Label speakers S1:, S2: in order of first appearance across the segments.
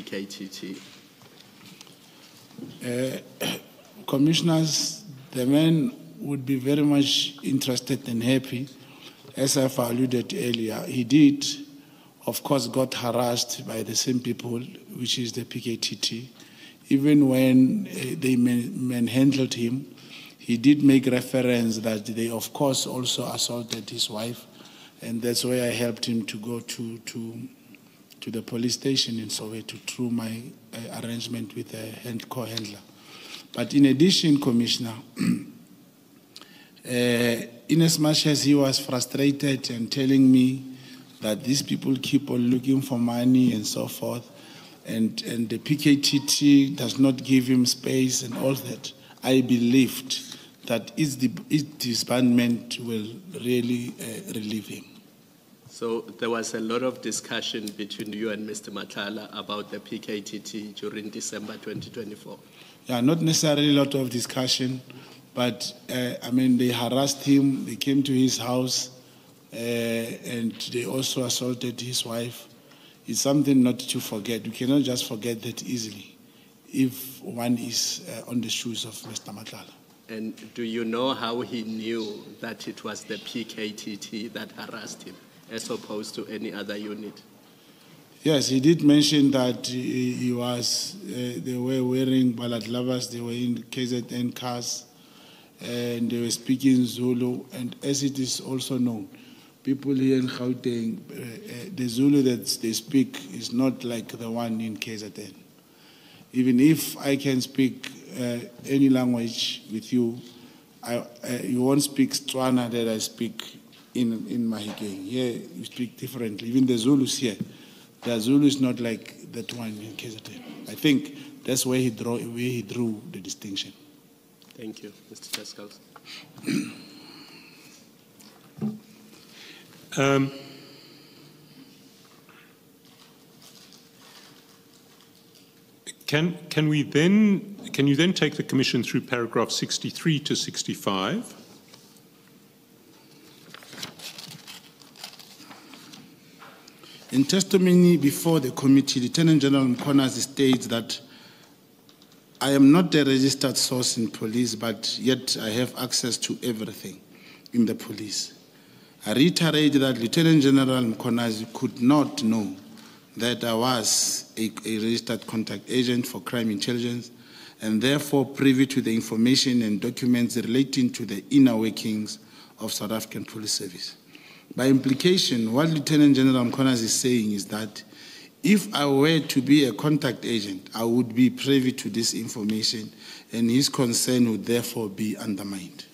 S1: PKTT?
S2: Commissioners, the man would be very much interested and happy. As I've alluded earlier, he did, of course, got harassed by the same people, which is the PKTT. Even when they manhandled him, he did make reference that they, of course, also assaulted his wife, and that's why I helped him to go to the police station in Soweto through my arrangement with a co-handler. But in addition, Commissioner, in as much as he was frustrated and telling me that these people keep on looking for money and so forth, and the PKTT does not give him space and all that, I believed that its disbandment will really relieve him.
S1: So there was a lot of discussion between you and Mr. Matlala about the PKTT during December 2024?
S2: Yeah, not necessarily a lot of discussion, but I mean, they harassed him, they came to his house, and they also assaulted his wife. It's something not to forget. You cannot just forget that easily if one is on the shoes of Mr. Matlala.
S1: And do you know how he knew that it was the PKTT that harassed him, as opposed to any other unit?
S2: Yes, he did mention that they were wearing baladlavas, they were in KZN cars, and they were speaking Zulu. And as it is also known, people here in Gauteng, the Zulu that they speak is not like the one in KZN. Even if I can speak any language with you, you won't speak Tswana that I speak in Mahikeng. Here you speak differently. Even the Zulus here, the Zulu is not like that one in KZN. I think that's where he drew the distinction.
S1: Thank you, Mr. Chaskals.
S3: Can you then take the Commission through paragraph 63 to 65?
S2: In testimony before the committee, Lieutenant General Mkhwanazi states that I am not a registered source in police, but yet I have access to everything in the police. I reiterate that Lieutenant General Mkhwanazi could not know that I was a registered contact agent for crime intelligence and therefore privy to the information and documents relating to the inner workings of South African Police Service. By implication, what Lieutenant General Mkhwanazi is saying is that if I were to be a contact agent, I would be privy to this information and his concern would therefore be undermined.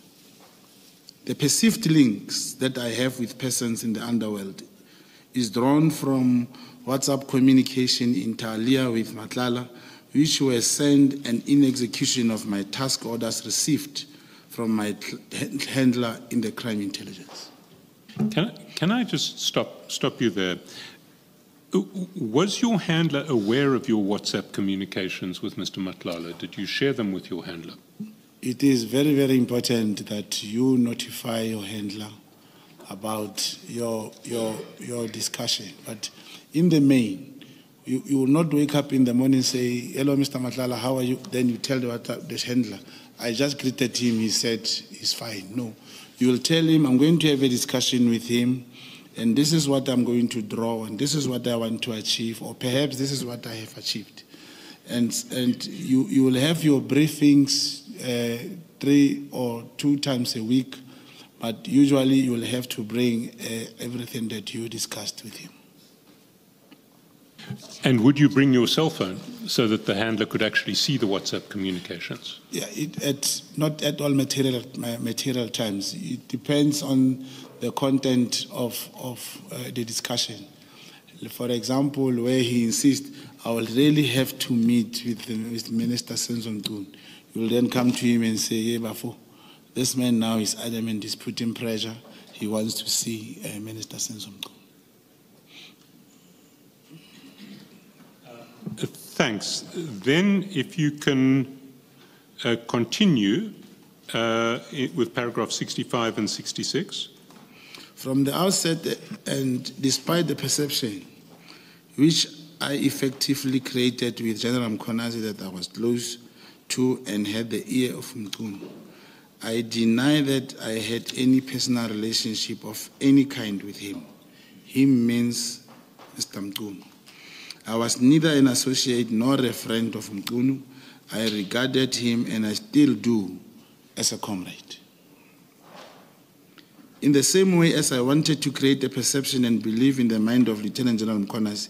S2: The perceived links that I have with persons in the underworld is drawn from WhatsApp communication inter alia with Matlala, which were sent and in execution of my task orders received from my handler in the crime intelligence.
S3: Can I just stop you there? Was your handler aware of your WhatsApp communications with Mr. Matlala? Did you share them with your handler?
S2: It is very, very important that you notify your handler about your discussion. But in the main, you will not wake up in the morning and say, hello, Mr. Matlala, how are you? Then you tell the handler, I just greeted him, he said he's fine. No, you will tell him, I'm going to have a discussion with him, and this is what I'm going to draw, and this is what I want to achieve, or perhaps this is what I have achieved. And you will have your briefings 3 or 2 times a week, but usually you will have to bring everything that you discussed with him.
S3: And would you bring your cell phone so that the handler could actually see the WhatsApp communications?
S2: Yeah, not at all material times. It depends on the content of the discussion. For example, where he insists, I will really have to meet with Minister Senzon. You will then come to him and say, hey, Bafo, this man now is adamant, he's putting pressure. He wants to see Minister Senzon.
S3: Thanks. Then if you can continue with paragraph 65 and 66. From
S2: the outset, and despite the perception, which I effectively created with General Mkhwanazi that I was close to and had the ear of Mkhunu. I deny that I had any personal relationship of any kind with him. Him means Mr. Mkhunu. I was neither an associate nor a friend of Mkhunu. I regarded him, and I still do, as a comrade. In the same way as I wanted to create a perception and belief in the mind of Lieutenant General Mkhwanazi,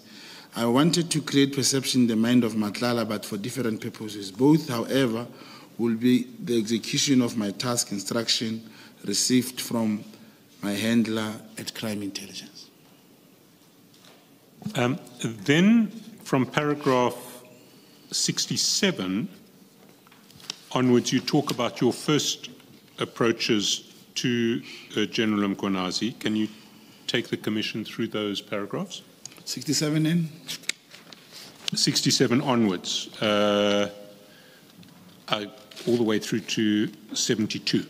S2: I wanted to create perception in the mind of Matlala, but for different purposes. Both, however, will be the execution of my task instruction received from my handler at Crime Intelligence.
S3: Then, from paragraph 67 onwards, you talk about your first approaches to General Mkhwanazi. Can you take the Commission through those paragraphs?
S2: 67 in?
S3: 67 onwards, all the way through to 72.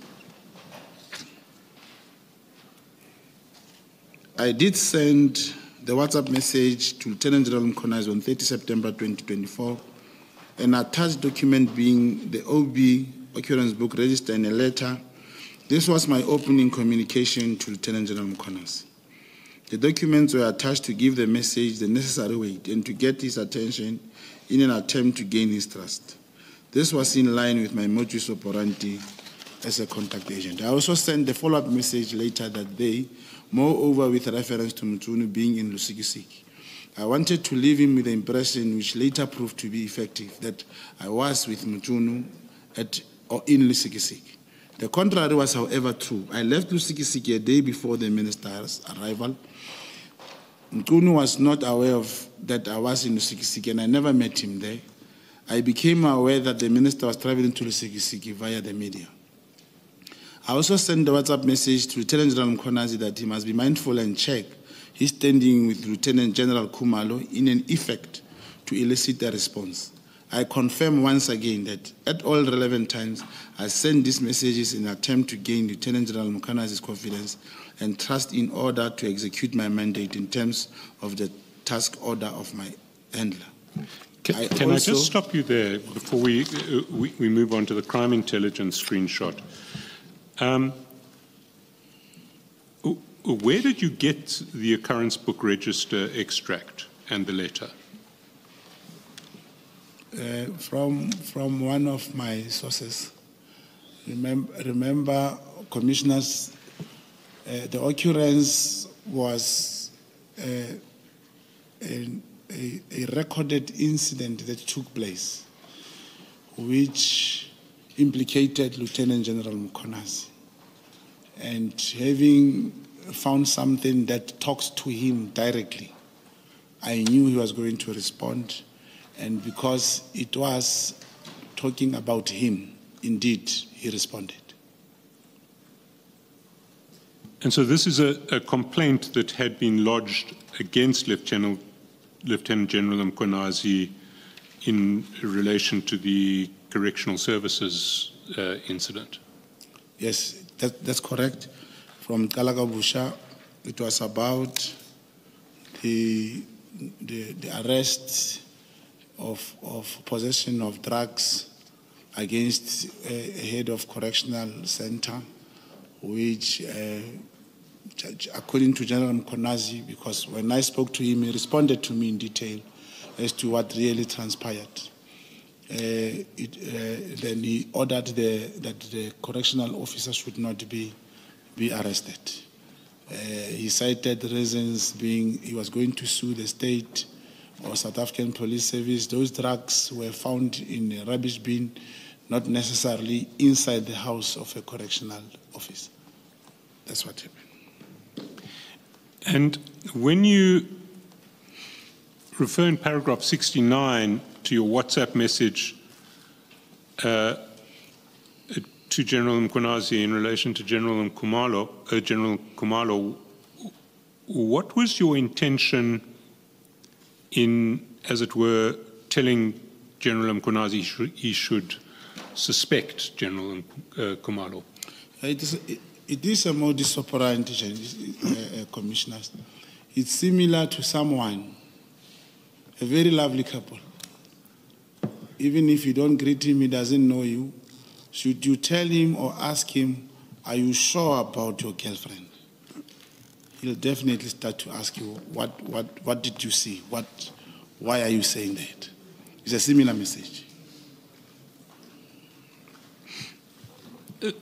S2: I did send the WhatsApp message to Lieutenant General Mkhwanazi on 30 September 2024, an attached document being the OB occurrence book register and a letter. This was my opening communication to Lieutenant General Mkhwanazi. The documents were attached to give the message the necessary weight and to get his attention in an attempt to gain his trust. This was in line with my modus operandi as a contact agent. I also sent the follow-up message later that day, moreover with reference to Mkhunu being in Lusikisiki. I wanted to leave him with the impression, which later proved to be effective, that I was with Mkhunu in Lusikisiki. The contrary was, however, true. I left Lusikisiki a day before the minister's arrival. Mkhunu was not aware of that I was in Lusikisiki, and I never met him there. I became aware that the minister was traveling to Lusikisiki via the media. I also sent the WhatsApp message to Lieutenant General Mkhwanazi that he must be mindful and check his standing with Lieutenant General Khumalo in an effort to elicit a response. I confirm once again that at all relevant times, I send these messages in an attempt to gain Lieutenant General Mkhwanazi's confidence and trust in order to execute my mandate in terms of the task order of my handler.
S3: Can I just stop you there before we move on to the crime intelligence screenshot? Where did you get the occurrence book register extract and the letter?
S2: From one of my sources. Remember, commissioners, the occurrence was a recorded incident that took place, which implicated Lieutenant General Mkhwanazi. And having found something that talks to him directly, I knew he was going to respond. And because it was talking about him, indeed, he responded.
S3: And so this is a complaint that had been lodged against Lieutenant General Mkhwanazi in relation to the Correctional Services incident?
S2: Yes, that's correct. From Kalagabusha, it was about the arrest of possession of drugs against a head of correctional center, which, according to General Mkhwanazi, because when I spoke to him, he responded to me in detail as to what really transpired. Then he ordered that the correctional officer should not be arrested. He cited reasons being he was going to sue the state or South African Police Service. Those drugs were found in a rubbish bin, not necessarily inside the house of a correctional officer. That's what happened.
S3: And when you refer in paragraph 69 to your WhatsApp message to General Mkhwanazi in relation to General Khumalo, what was your intention in, as it were, telling General Mkhwanazi he should suspect General Khumalo?
S2: It is a modus operandi, commissioners. It's similar to someone A very lovely couple. Even if you don't greet him, he doesn't know you. Should you tell him or ask him, are you sure about your girlfriend? He'll definitely start to ask you, what did you see? Why are you saying that? It's a similar message.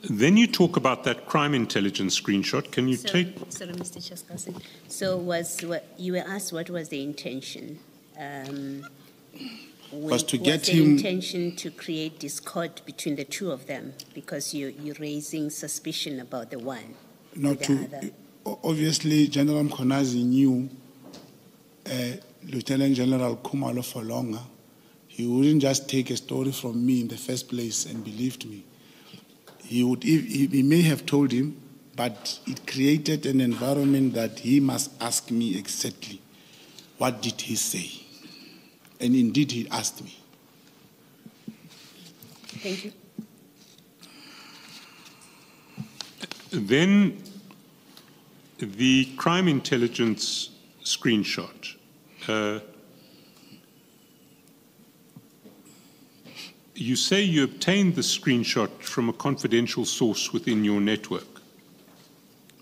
S3: Then you talk about that crime intelligence screenshot. Can you take...
S4: Sorry, Mr. Chairperson. So you were asked what was the intention?
S2: Was to get
S4: the
S2: him...
S4: intention to create discord between the two of them because you're raising suspicion about the one
S2: Not
S4: the
S2: to...
S4: other.
S2: Obviously, General Mkhwanazi knew Lieutenant General Khumalo for longer. He wouldn't just take a story from me in the first place and believed me. He may have told him, but it created an environment that he must ask me exactly what did he say. And indeed, he asked me.
S4: Thank you.
S3: Then the crime intelligence screenshot. You say you obtained the screenshot from a confidential source within your network.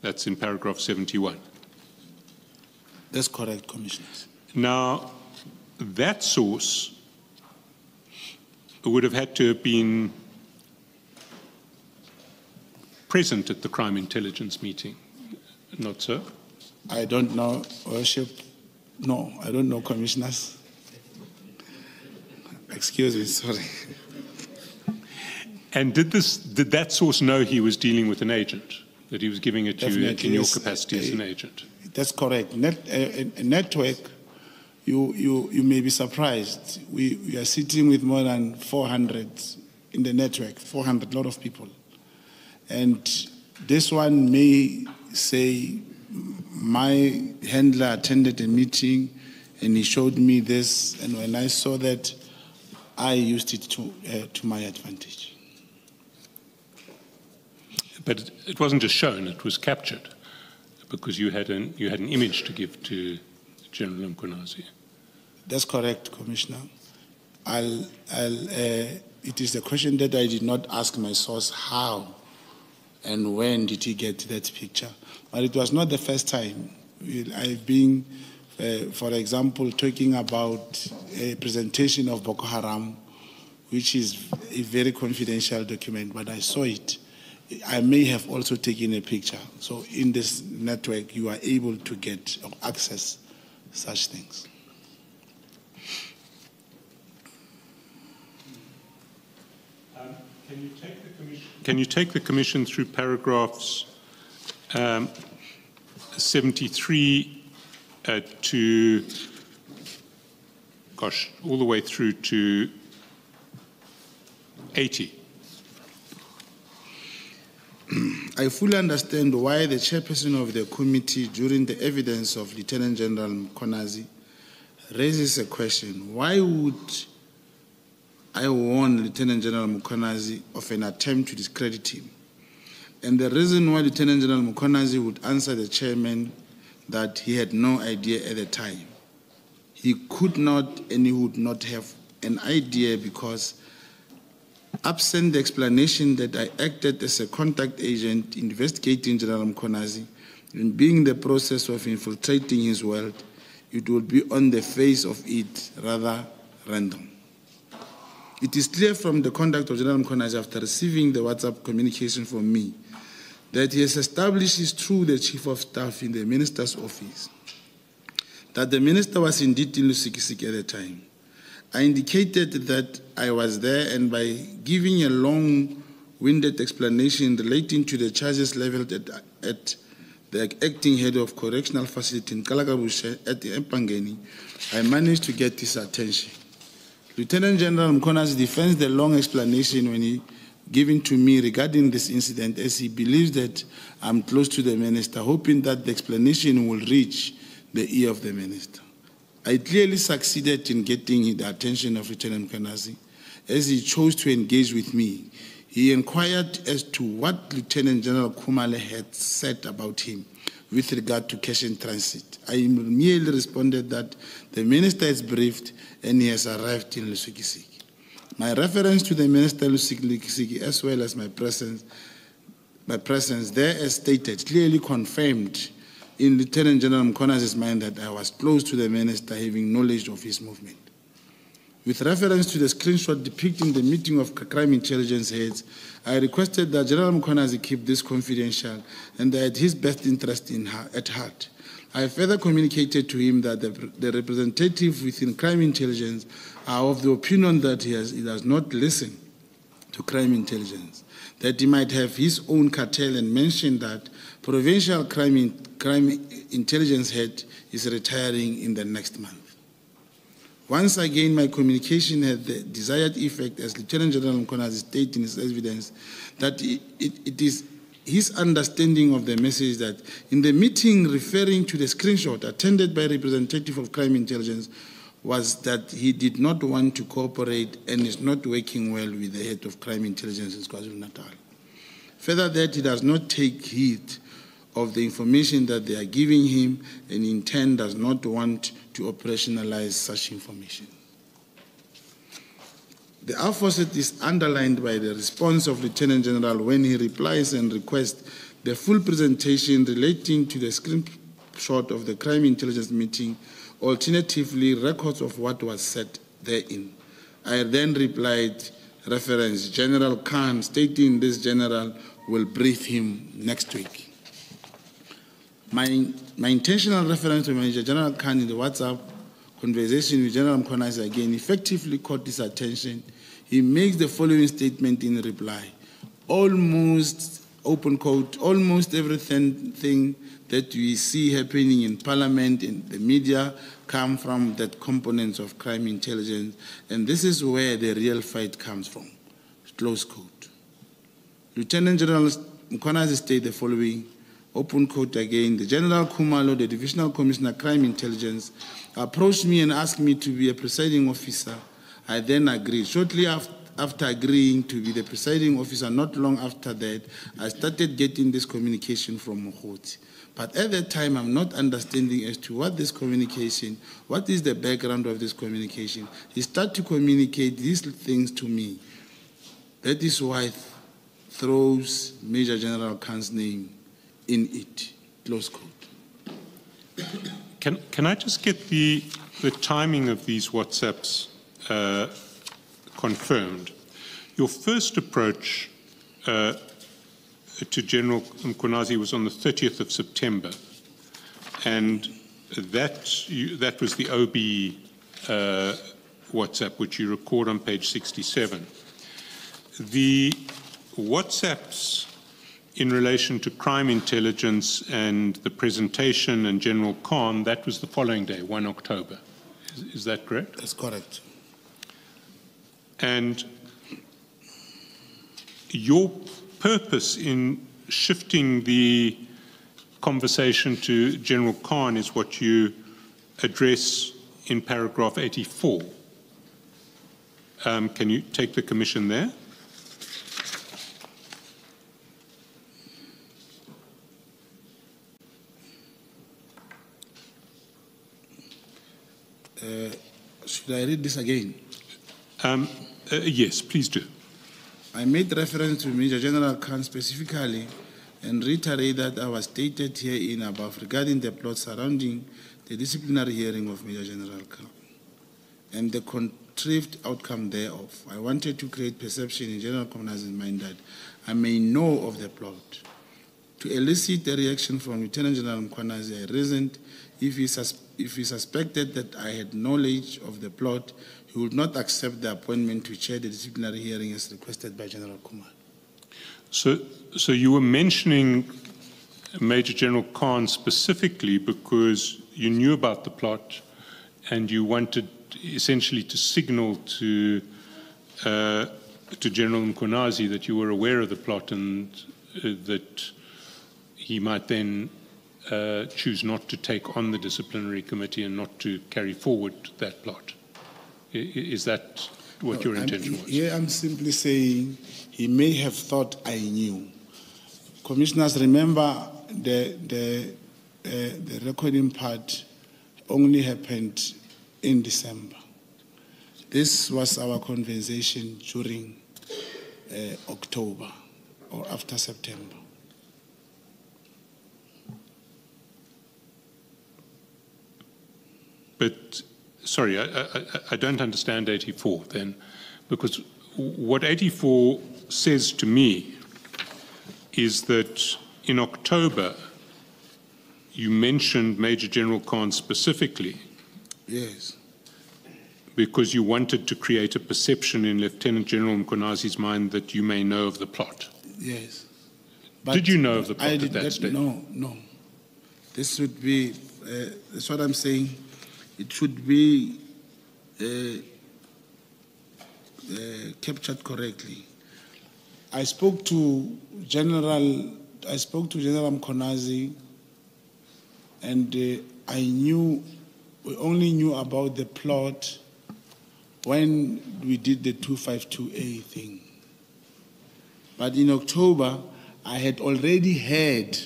S3: That's in paragraph 71.
S2: That's correct, Commissioners.
S3: Now, that source would have had to have been present at the crime intelligence meeting, not so?
S2: I don't know, Worship. No, I don't know, Commissioners. Excuse me, sorry.
S3: And did that source know he was dealing with an agent, that he was giving it to you in your
S2: yes,
S3: capacity as an agent?
S2: That's correct. Network, you may be surprised. We are sitting with more than 400 in the network, 400, a lot of people. And this one may say, my handler attended a meeting and he showed me this, and when I saw that, I used it to my advantage.
S3: But it wasn't just shown; it was captured, because you had an image to give to General Mkhwanazi.
S2: That's correct, Commissioner. It is a question that I did not ask my source how and when did he get that picture. But it was not the first time. I've been, for example, talking about a presentation of Boko Haram, which is a very confidential document, but I saw it. I may have also taken a picture. So in this network, you are able to get or access such things.
S3: Can you take the Commission through paragraphs 73 to, all the way through to 80?
S2: I fully understand why the chairperson of the committee, during the evidence of Lieutenant General Mkhwanazi, raises a question. Why would I warn Lieutenant General Mkhwanazi of an attempt to discredit him? And the reason why Lieutenant General Mkhwanazi would answer the chairman that he had no idea at the time. He could not and he would not have an idea because absent the explanation that I acted as a contact agent investigating General Mkhwanazi and being in the process of infiltrating his world, it would be on the face of it rather random. It is clear from the conduct of General Mkhwanazi after receiving the WhatsApp communication from me that he has established through the Chief of Staff in the Minister's office that the Minister was indeed in Lusikisiki at the time. I indicated that I was there, and by giving a long-winded explanation relating to the charges leveled at the acting head of correctional facility in Kalakabushe at the Empangeni, I managed to get his attention. Lieutenant General Mkhwanazi defends the long explanation when he given to me regarding this incident, as he believes that I'm close to the minister, hoping that the explanation will reach the ear of the minister. I clearly succeeded in getting the attention of Lieutenant Mkhwanazi as he chose to engage with me. He inquired as to what Lieutenant General Khumalo had said about him, with regard to cash in transit. I merely responded that the minister is briefed and he has arrived in Lusukisiki. My reference to the minister Lusukisiki as well as my presence there, as stated, clearly confirmed in Lieutenant General Mkhwanazi's mind that I was close to the minister, having knowledge of his movement. With reference to the screenshot depicting the meeting of crime intelligence heads, I requested that General Mkhwanazi keep this confidential and that his best interest at heart. I further communicated to him that the representative within crime intelligence are of the opinion that he does not listen to crime intelligence, that he might have his own cartel, and mentioned that provincial crime intelligence head is retiring in the next month. Once again, my communication had the desired effect, as Lieutenant General Mkhwanazi stated in his evidence, that it is his understanding of the message that in the meeting referring to the screenshot attended by a representative of crime intelligence was that he did not want to cooperate and is not working well with the head of crime intelligence in KwaZulu-Natal. Further, that he does not take heed of the information that they are giving him and in turn does not want to operationalize such information. The opposite is underlined by the response of Lieutenant General when he replies and requests the full presentation relating to the screenshot of the crime intelligence meeting, alternatively records of what was said therein. I then replied, reference General Khan, stating this general will brief him next week. My intentional reference to Major General Khan in the WhatsApp conversation with General Mkhwanazi again effectively caught his attention. He makes the following statement in reply: almost, open quote, almost everything that we see happening in Parliament and the media come from that components of crime intelligence, and this is where the real fight comes from, close quote. Lieutenant General Mkhwanazi stated the following, open quote again: the General Khumalo, the Divisional Commissioner Crime Intelligence, approached me and asked me to be a presiding officer. I then agreed. Shortly after agreeing to be the presiding officer, not long after that, I started getting this communication from Mogotsi. But at that time, I'm not understanding as to what this communication, what is the background of this communication. He started to communicate these things to me. That is why throws Major General Khan's name in it, close quote.
S3: Can I just get the timing of these WhatsApps confirmed? Your first approach to General Mkhwanazi was on the 30th of September, and that was the OB WhatsApp, which you record on page 67. The WhatsApps in relation to crime intelligence and the presentation and General Khan, that was the following day, 1 October. Is that correct?
S2: That's correct.
S3: And your purpose in shifting the conversation to General Khan is what you address in paragraph 84. Can you take the commission there?
S2: Should I read this again?
S3: Yes, please do.
S2: I made reference to Major General Khan specifically and reiterate that I was stated herein above regarding the plot surrounding the disciplinary hearing of Major General Khan and the contrived outcome thereof. I wanted to create perception in General Mkhwanazi's mind that I may know of the plot. To elicit a reaction from Lieutenant General Mkhwanazi, I reasoned if he suspected that I had knowledge of the plot, he would not accept the appointment to chair the disciplinary hearing as requested by General Kumar.
S3: So you were mentioning Major General Khan specifically because you knew about the plot and you wanted essentially to signal to General Mkhwanazi that you were aware of the plot and that he might then choose not to take on the disciplinary committee and not to carry forward that plot. Is that what your intention was?
S2: Yeah, I'm simply saying he may have thought I knew. Commissioners, remember the the recording part only happened in December. This was our conversation during October or after September.
S3: But, sorry, I don't understand 84 then, because what 84 says to me is that in October, you mentioned Major General Khan specifically.
S2: Yes.
S3: Because you wanted to create a perception in Lieutenant General Mkhwanazi's mind that you may know of the plot.
S2: Yes.
S3: Did you know of the plot at that stage?
S2: No. This would be, that's what I'm saying. It should be captured correctly. I spoke to General Mkhwanazi, and we only knew about the plot when we did the 252A thing. But in October, I had already heard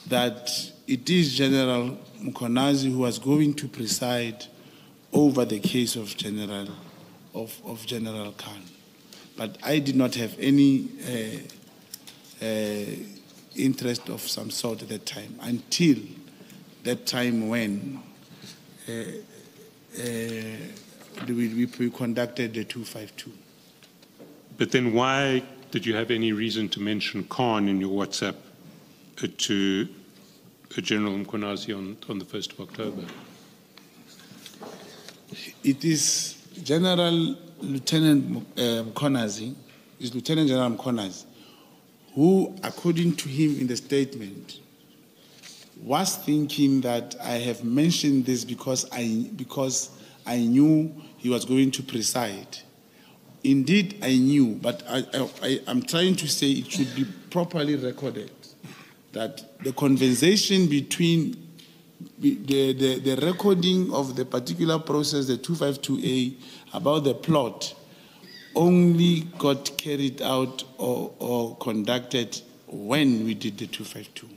S2: that it is General Mkhwanazi who was going to preside over the case of General Khan. But I did not have any interest of some sort at that time, until that time when we conducted the 252.
S3: But then why did you have any reason to mention Khan in your WhatsApp to General Mkhwanazi on the 1st of October?
S2: It is Lieutenant General Mkhwanazi, who, according to him in the statement, was thinking that I have mentioned this because I knew he was going to preside. Indeed, I knew, but I'm trying to say it should be properly recorded that the conversation between the recording of the particular process, the 252A, about the plot, only got carried out or conducted when we did the 252.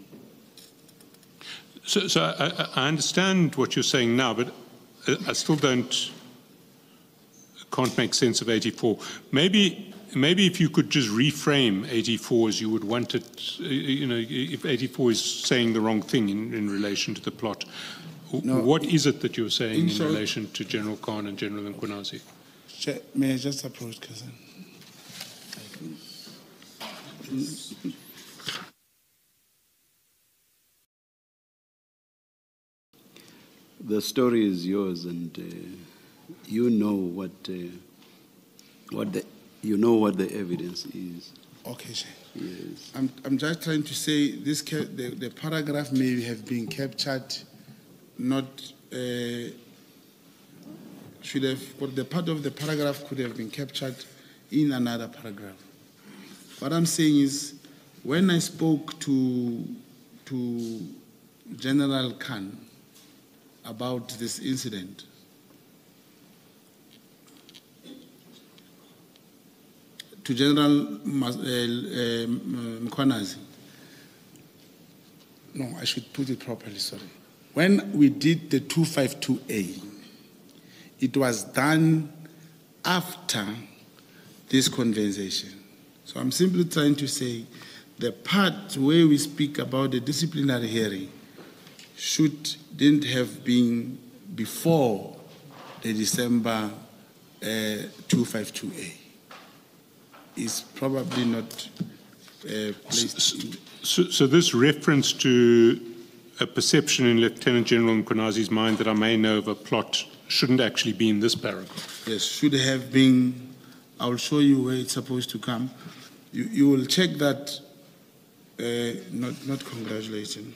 S3: So I understand what you're saying now, but I still can't make sense of 84. Maybe if you could just reframe 84 as you would want it, if 84 is saying the wrong thing in relation to the plot. No, what is it that you're saying in relation to General Khan and General Mkhwanazi?
S2: May I just approach, cousin?
S5: The story is yours, and you know what the evidence is.
S2: Okay, sir.
S5: Yes.
S2: I'm just trying to say this. The paragraph may have been captured, not should have. But the part of the paragraph could have been captured in another paragraph. What I'm saying is, when I spoke to General Khan about this incident, to General Mkhwanazi. No, I should put it properly, sorry. When we did the 252A, it was done after this conversation. So I'm simply trying to say the part where we speak about the disciplinary hearing didn't have been before the December 252A. Is probably not placed.
S3: So this reference to a perception in Lieutenant General Mkhwanazi's mind that I may know of a plot shouldn't actually be in this paragraph?
S2: Yes, should have been. I'll show you where it's supposed to come. You will check that. Not congratulations.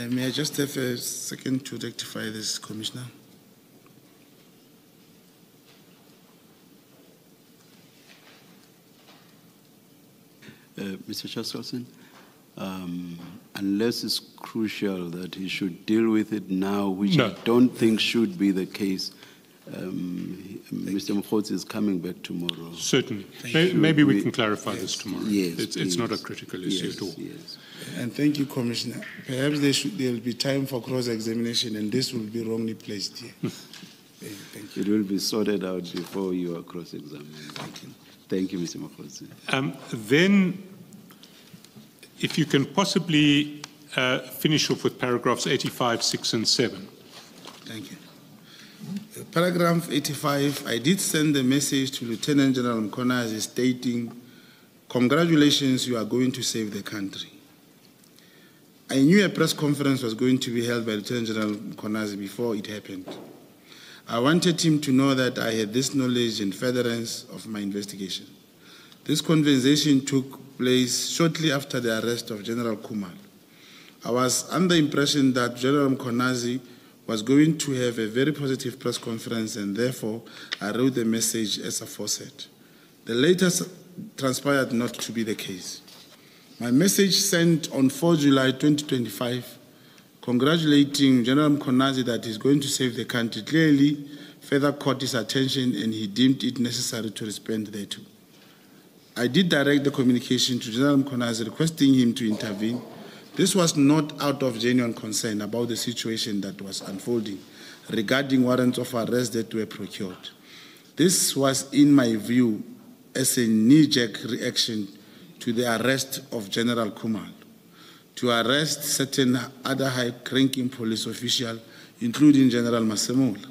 S2: May I just have a second to rectify this, Commissioner?
S5: Mr. Chairperson, unless it's crucial that he should deal with it now, which I don't think should be the case, Mr. Mogotsi is coming back tomorrow.
S3: Certainly. Maybe we can clarify this tomorrow.
S5: Yes,
S3: it's not a
S5: please.
S3: critical issue
S5: Yes,
S3: at all.
S5: yes.
S2: And thank you, Commissioner. Perhaps there will be time for cross-examination, and this will be wrongly placed here. Thank you.
S5: It will be sorted out before you are cross-examined. Thank you, Mr. Mogotsi.
S3: Then, if you can possibly finish off with paragraphs 85, 6, and 7.
S2: Thank you. Paragraph 85, I did send a message to Lieutenant General Mkhwanazi stating, congratulations, you are going to save the country. I knew a press conference was going to be held by Lieutenant General Mkhwanazi before it happened. I wanted him to know that I had this knowledge and furtherance of my investigation. This conversation took place shortly after the arrest of General Kumalo. I was under the impression that General Mkhwanazi was going to have a very positive press conference, and therefore I wrote the message as aforesaid. The later transpired not to be the case. My message sent on 4 July 2025, congratulating General Mkhwanazi that he's going to save the country, clearly further caught his attention and he deemed it necessary to respond thereto. I did direct the communication to General Mkhwanazi requesting him to intervene. This was not out of genuine concern about the situation that was unfolding regarding warrants of arrest that were procured. This was, in my view, as a knee-jerk reaction to the arrest of General Kumalo, to arrest certain other high-ranking police officials, including General Masemola.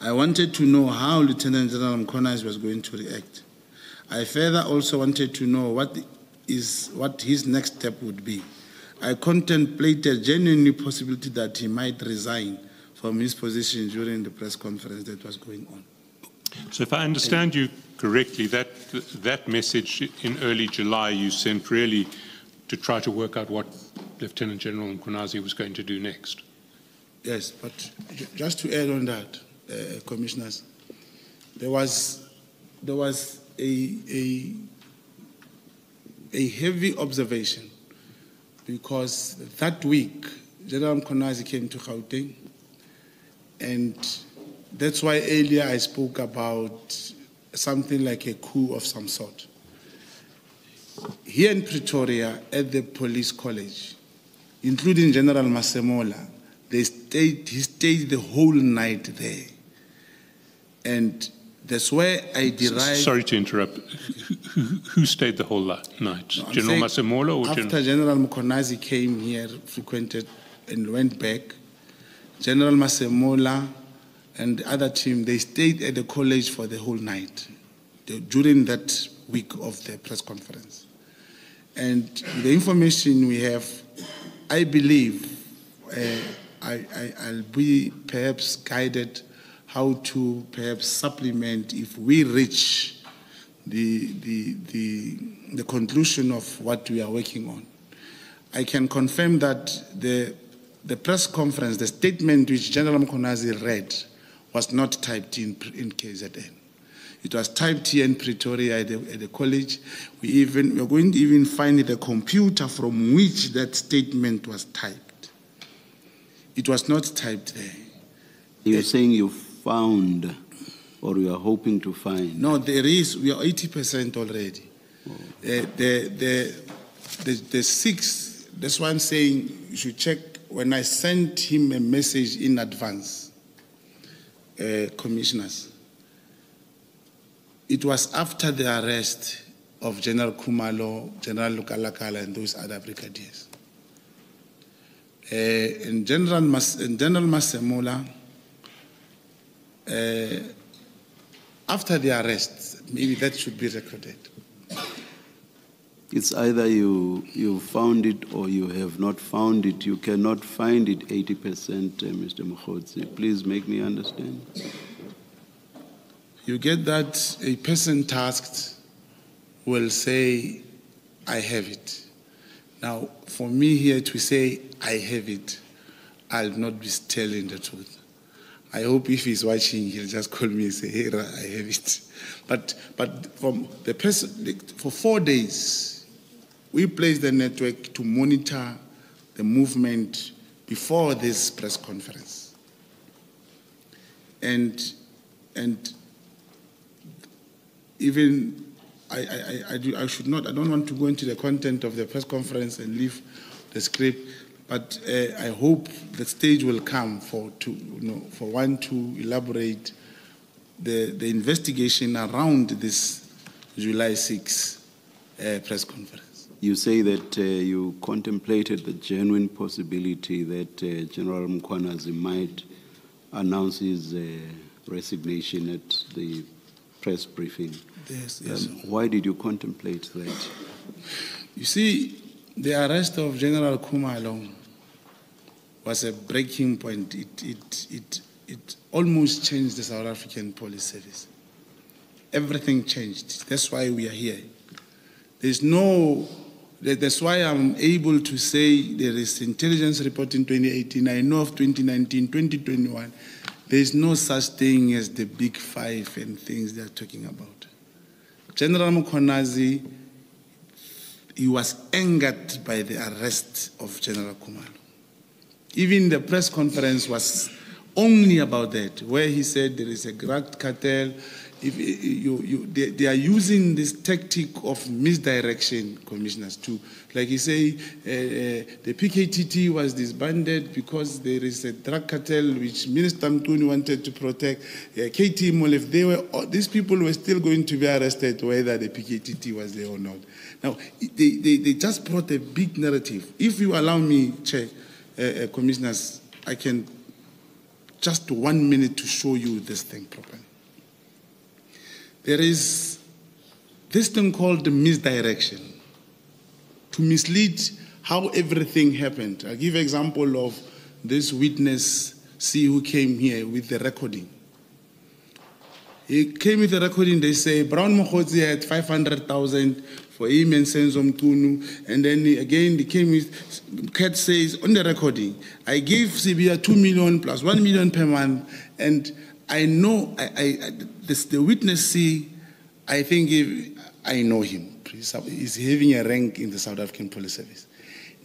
S2: I wanted to know how Lieutenant General Mkhwanazi was going to react. I further also wanted to know what his next step would be. I contemplated genuinely possibility that he might resign from his position during the press conference that was going on.
S3: So if I understand you correctly, that message in early July you sent really to try to work out what Lieutenant General Mkhwanazi was going to do next.
S2: Yes, but just to add on that, Commissioners, there was a heavy observation, because that week General Mkhwanazi came to Gauteng, and that's why earlier I spoke about something like a coup of some sort. Here in Pretoria, at the police college, including General Masemola, he stayed the whole night there. And that's where I derived...
S3: Sorry to interrupt. Who stayed the whole night?
S2: No,
S3: General Masemola or
S2: after General Mkhwanazi came here, frequented and went back, General Masemola and the other team, they stayed at the college for the whole night during that week of the press conference. And the information we have, I believe, I'll be perhaps guided how to perhaps supplement if we reach the conclusion of what we are working on. I can confirm that the press conference, the statement which General Mkhwanazi read, was not typed in KZN. It was typed here in Pretoria at the college. We're going to even find the computer from which that statement was typed. It was not typed there.
S5: You're saying you found, or you are hoping to find?
S2: No, there is. We are 80% already. Oh. The 6, that's why I'm saying you should check. When I sent him a message in advance, Commissioners, it was after the arrest of General Kumalo, General ukhala, and those other brigadiers. And General Masemola, after the arrest, maybe that should be recorded.
S5: It's either you found it or you have not found it. You cannot find it 80%, Mr. Mogotsi. Please make me understand.
S2: You get that a person tasked will say, I have it. Now, for me here to say, I have it, I'll not be telling the truth. I hope if he's watching, he'll just call me and say, hey, I have it. But from the person, for 4 days, we placed the network to monitor the movement before this press conference. And And even I don't want to go into the content of the press conference and leave the script, but I hope the stage will come for one to elaborate the investigation around this July 6 press conference.
S5: You say that you contemplated the genuine possibility that General Mkhwanazi might announce his resignation at the press briefing.
S2: Yes.
S5: Why did you contemplate that?
S2: You see, the arrest of General Khumalo was a breaking point. It almost changed the South African police service. Everything changed. That's why we are here. That's why I'm able to say there is intelligence report in 2018. I know of 2019, 2021. There is no such thing as the big five and things they're talking about. General Mkhwanazi, he was angered by the arrest of General Khumalo. Even the press conference was only about that, where he said there is a drug cartel. They are using this tactic of misdirection, commissioners, too. Like you say, the PKTT was disbanded because there is a drug cartel which Minister Mtuni wanted to protect. KT Molef, these people were still going to be arrested whether the PKTT was there or not. Now, they just brought a big narrative. If you allow me, Chair, commissioners, I can just 1 minute to show you this thing properly. There is this thing called the misdirection, to mislead how everything happened. I'll give an example of this witness, C, who came here with the recording. He came with the recording, they say, Brown Mogotsi had 500,000 for him and Senzo Mtunu, and then he came with, Kat says, on the recording, I gave Sibia 2 million plus 1 million per month, and I know, the witness C, I think I know him. He's having a rank in the South African Police Service.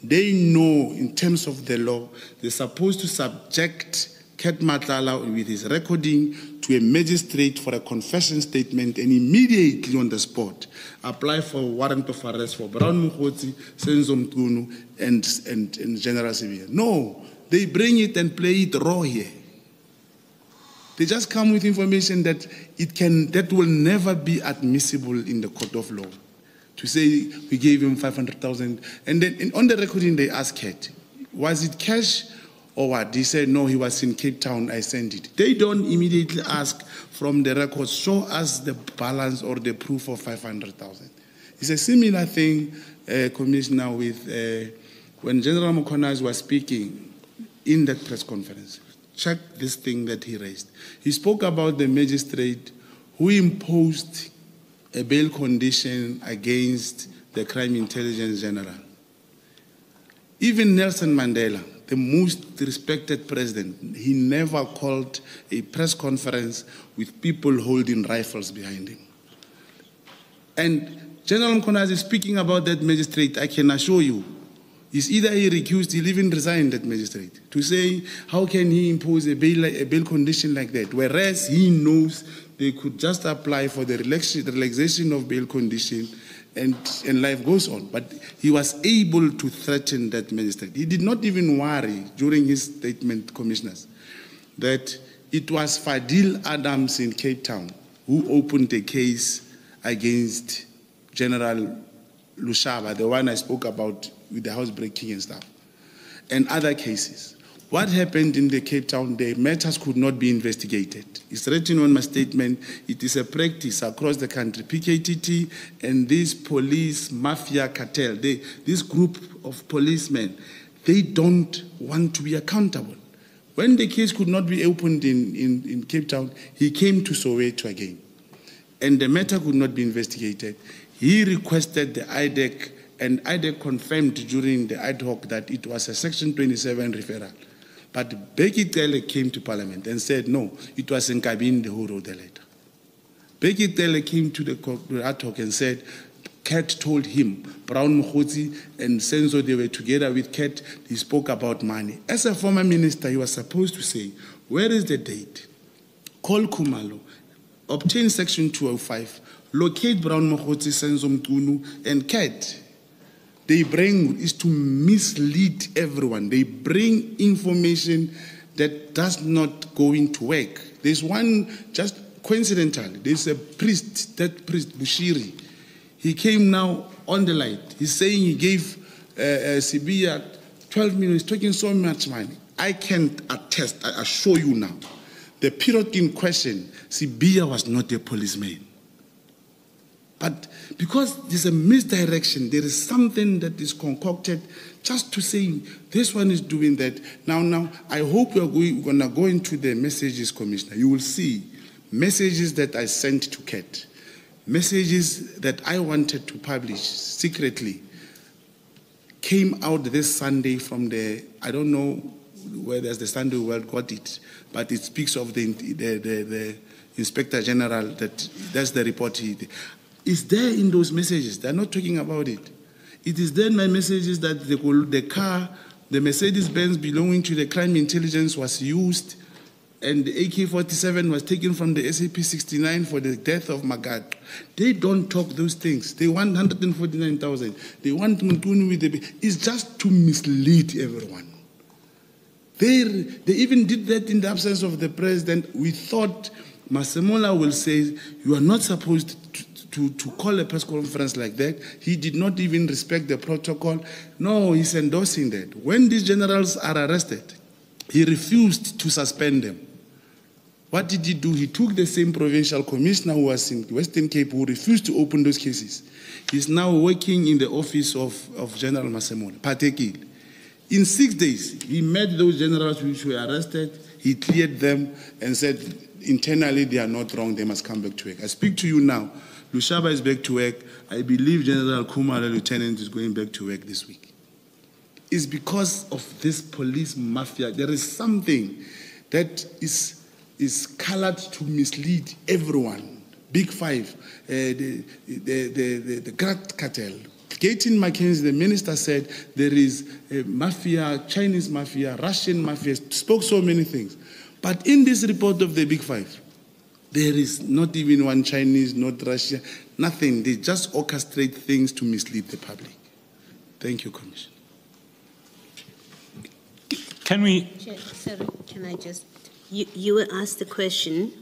S2: They know, in terms of the law, they're supposed to subject Kat Matlala with his recording to a magistrate for a confession statement and immediately on the spot apply for warrant of arrest for Brown Mogotsi, Senzo Mtunu, and General Sibia. No, they bring it and play it raw here. They just come with information that will never be admissible in the court of law. To say we gave him 500,000, and then on the recording they asked Kat, was it cash or what? He said, no, he was in Cape Town, I sent it. They don't immediately ask from the records, show us the balance or the proof of 500,000. It's a similar thing, Commissioner, with when General Mkhwanazi was speaking in that press conference. Check this thing that he raised. He spoke about the magistrate who imposed a bail condition against the crime intelligence general. Even Nelson Mandela, the most respected president, he never called a press conference with people holding rifles behind him. And General Mkhwanazi speaking about that magistrate, I can assure you, is either he recused, he even resigned that magistrate. To say, how can he impose a bail condition like that? Whereas he knows they could just apply for the relaxation of bail condition and life goes on. But he was able to threaten that magistrate. He did not even worry during his statement, commissioners, that it was Fadil Adams in Cape Town who opened a case against General Lushaba, the one I spoke about with the housebreaking and stuff, and other cases. What happened in the Cape Town, the matters could not be investigated. It's written on my statement, it is a practice across the country. PKTT and this police mafia cartel, this group of policemen, they don't want to be accountable. When the case could not be opened in Cape Town, he came to Soweto again. And the matter could not be investigated. He requested the IDEC, and IDEC confirmed during the ad hoc that it was a Section 27 referral. But Becky Tele came to Parliament and said, no, it was Nkabinde who wrote the letter. Becky Tele came to the ad hoc and said, Kat told him, Brown Mogotsi and Senzo, they were together with Kat, he spoke about money. As a former minister, he was supposed to say, where is the date? Call Khumalo obtain Section 205, locate Brown Mogotsi, Senzo Mqunu, and CAT. They bring is to mislead everyone. They bring information that does not go into work. There's one, just coincidentally, there's a priest, that priest, Bushiri. He came now on the light. He's saying he gave Sibiya 12 million. He's talking so much money. I can attest, I assure you now, the period in question, Sibiya was not a policeman. But because there's a misdirection, there is something that is concocted just to say this one is doing that. Now, I hope you're going to go into the messages, Commissioner. You will see messages that I sent to CAT, messages that I wanted to publish secretly, came out this Sunday from the, I don't know whether the Sunday World got it, but it speaks of the Inspector General, that's the report he did. It's there in those messages. They're not talking about it. It is there in my messages that the car, the Mercedes-Benz belonging to the crime intelligence was used, and the AK-47 was taken from the SAP-69 for the death of Magad. They don't talk those things. They want 149,000. They want Mkhwanazi with the... It's just to mislead everyone. They even did that in the absence of the president. We thought Masemola will say, you are not supposed to call a press conference like that. He did not even respect the protocol. No, he's endorsing that. When these generals are arrested, he refused to suspend them. What did he do? He took the same provincial commissioner who was in Western Cape who refused to open those cases. He's now working in the office of General Masemola, Patekile. In 6 days, he met those generals which were arrested. He cleared them and said, internally, they are not wrong. They must come back to work. I speak to you now. Lushaba is back to work. I believe General Khumalo, Lieutenant, is going back to work this week. It's because of this police mafia. There is something that is colored to mislead everyone. Big Five, the crack cartel. Gaten Mackenzie, the minister, said there is a mafia, Chinese mafia, Russian mafia, spoke so many things. But in this report of the Big Five, there is not even one Chinese, not Russia, nothing. They just orchestrate things to mislead the public. Thank you, Commissioner.
S3: Can we...
S4: Sorry, can I just... You were asked the question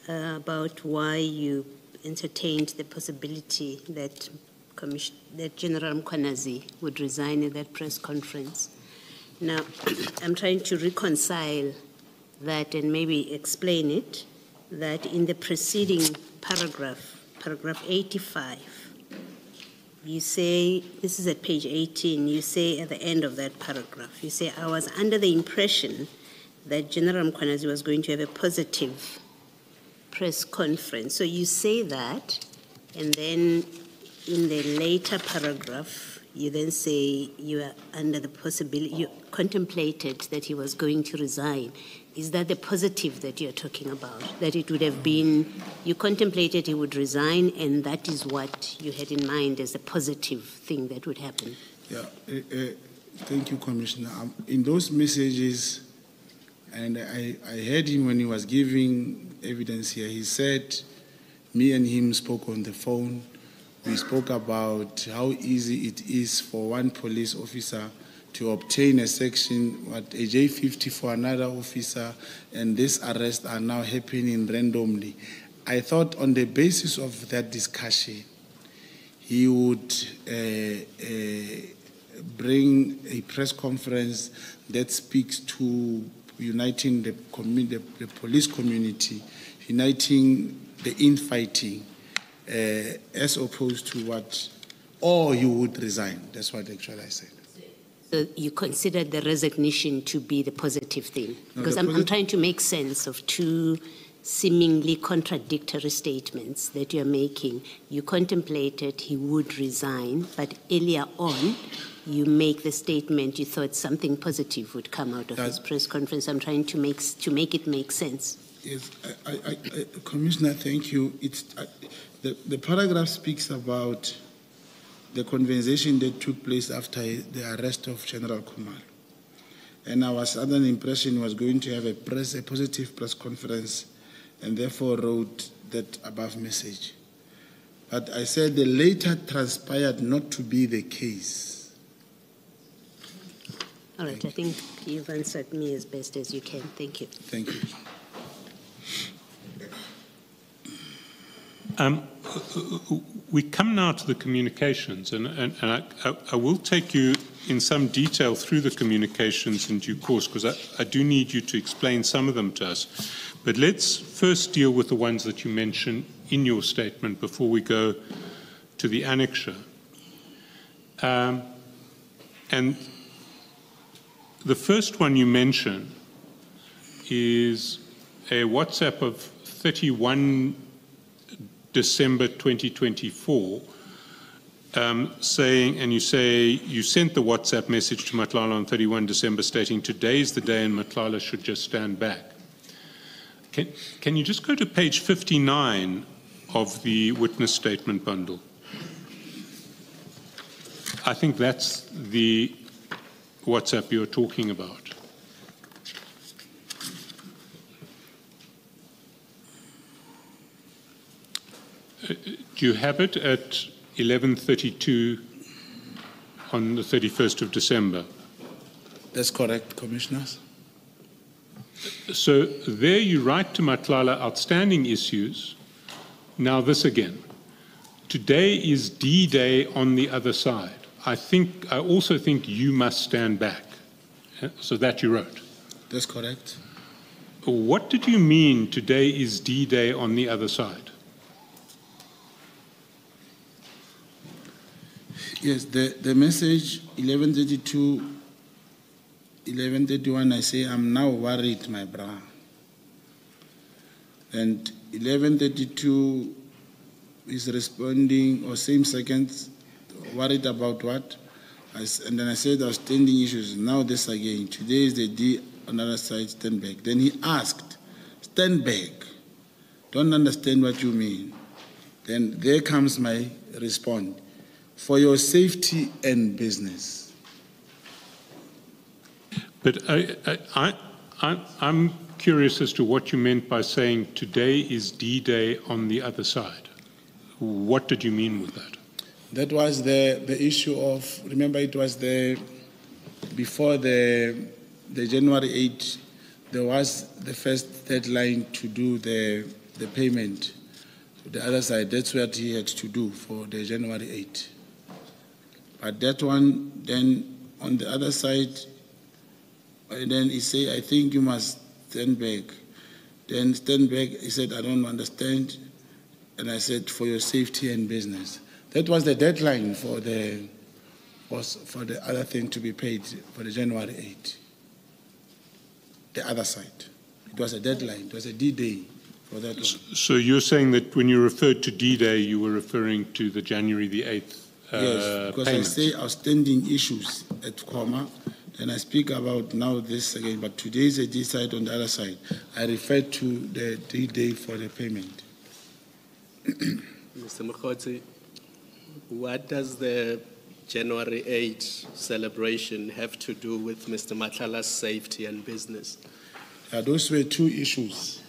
S4: about why you entertained the possibility that General Mkhwanazi would resign at that press conference. Now, I'm trying to reconcile that and maybe explain it, that in the preceding paragraph 85, you say, this is at page 18, you say at the end of that paragraph, you say, I was under the impression that General Mkhwanazi was going to have a positive press conference. So you say that, and then in the later paragraph, you then say you are under the possibility, you contemplated that he was going to resign. Is that the positive that you're talking about? That it would have been, you contemplated he would resign, and that is what you had in mind as a positive thing that would happen?
S2: Yeah, thank you, Commissioner. In those messages, and I heard him when he was giving evidence here, he said, me and him spoke on the phone. We spoke about how easy it is for one police officer to obtain a section, a J50 for another officer, and these arrests are now happening randomly. I thought on the basis of that discussion, he would bring a press conference that speaks to uniting the police community, uniting the infighting, as opposed to what, or you would resign. That's what actually I said.
S4: So you considered the resignation to be the positive thing? Because I'm trying to make sense of two seemingly contradictory statements that you're making. You contemplated he would resign, but earlier on, you make the statement you thought something positive would come out of his press conference. I'm trying to make it make sense.
S2: Yes, Commissioner, thank you. The paragraph speaks about the conversation that took place after the arrest of General Khumalo. And I was under the impression he was going to have a positive press conference, and therefore wrote that above message. But I said the later transpired not to be the case.
S4: All right, I think you've answered me as best as you can. Thank you.
S2: Thank you.
S3: We come now to the communications, and I will take you in some detail through the communications in due course, because I do need you to explain some of them to us. But let's first deal with the ones that you mentioned in your statement before we go to the annexure. And the first one you mention is a WhatsApp of 31 December 2024, saying, and you say you sent the WhatsApp message to Matlala on 31 December stating, today's the day and Matlala should just stand back. Can you just go to page 59 of the witness statement bundle? I think that's the WhatsApp you're talking about. Do you have it at 11:32 on the 31st of December?
S2: That's correct, Commissioners.
S3: So there you write to Matlala outstanding issues. Now this again. Today is D-Day on the other side. I also think you must stand back. So that you wrote.
S2: That's correct.
S3: What did you mean today is D-Day on the other side?
S2: Yes, the message 11:32, 11:31, I say, I'm now worried, my brother. And 11:32 is responding, or same seconds, worried about what? And then I said outstanding issues. Now this again. Today is the D on the other side, stand back. Then he asked, stand back. Don't understand what you mean. Then there comes my response. For your safety and business.
S3: But I'm curious as to what you meant by saying today is D-Day on the other side. What did you mean with that?
S2: That was the issue of, remember it was before the January 8, there was the first deadline to do the payment to the other side. That's what he had to do for the January 8. But that one, then on the other side, and then he said, I think you must stand back. Then stand back, he said, I don't understand. And I said, for your safety and business. That was the deadline for the other thing to be paid for the January 8. The other side. It was a deadline, it was a D-Day for that one.
S3: So you're saying that when you referred to D-Day, you were referring to the January the 8th?
S2: Yes, because
S3: payments.
S2: I say outstanding issues at comma, and I speak about now this again, but today is a D side on the other side. I refer to the D-Day for the payment.
S1: Mr. Mogotsi, what does the January 8 celebration have to do with Mr. Matlala's safety and business?
S2: Those were two issues.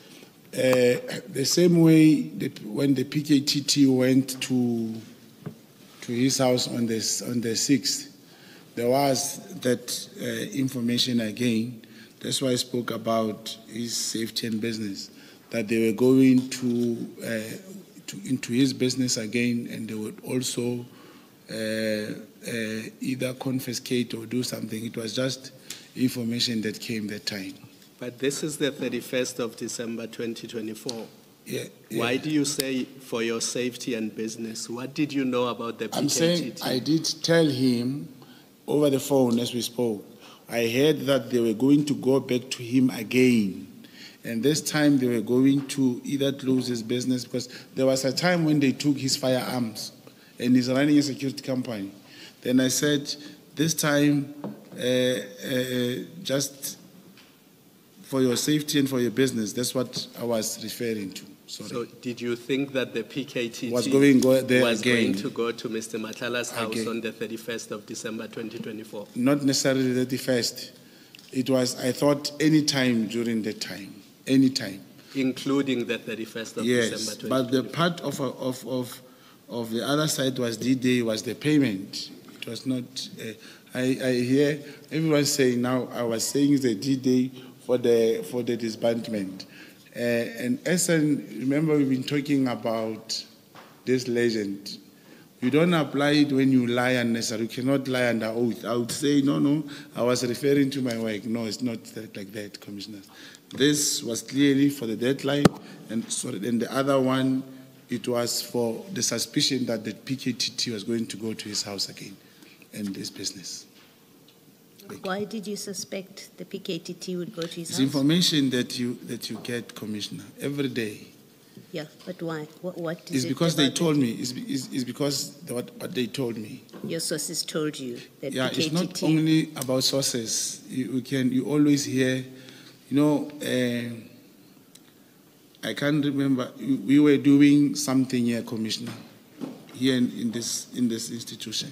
S2: The same way when the PKTT went to his house on the 6th, there was that information again. That's why I spoke about his safety and business, that they were going into his business again, and they would also either confiscate or do something. It was just information that came that time.
S1: But this is the 31st of December 2024.
S2: Yeah.
S1: Why do you say for your safety and business? What did you know about the PKTT?
S2: I'm saying I did tell him over the phone as we spoke. I heard that they were going to go back to him again. And this time they were going to either close his business, because there was a time when they took his firearms and he's running a security company. Then I said, this time, just for your safety and for your business, that's what I was referring to. Sorry.
S1: So did you think that the PKTT
S2: was going to
S1: go to Mr. Matlala's house
S2: again
S1: on the 31st of December 2024?
S2: Not necessarily the 31st. It was, I thought, any time during that time, any time.
S1: including the 31st of
S2: Yes,
S1: December
S2: but the
S1: 2024.
S2: part of the other side was D-Day, was the payment. It was not, I hear everyone saying now, I was saying the D-Day for the disbandment. And Essen, remember we've been talking about this legend. You don't apply it when you lie unnecessarily. You cannot lie under oath. I would say, no, I was referring to my work. No, it's not like that, Commissioners. This was clearly for the deadline, and the other one, it was for the suspicion that the PKTT was going to go to his house again and this business.
S4: Why did you suspect the PKTT would go to his
S2: It's
S4: house?
S2: information that you get, Commissioner, every day.
S4: Yeah, but why? What is
S2: It's
S4: it
S2: because they
S4: about
S2: told
S4: it?
S2: me. It's because what they told me.
S4: Your sources told you that
S2: Yeah,
S4: PKTT...
S2: it's not only about sources. You always hear, I can't remember. We were doing something here, Commissioner, here in this institution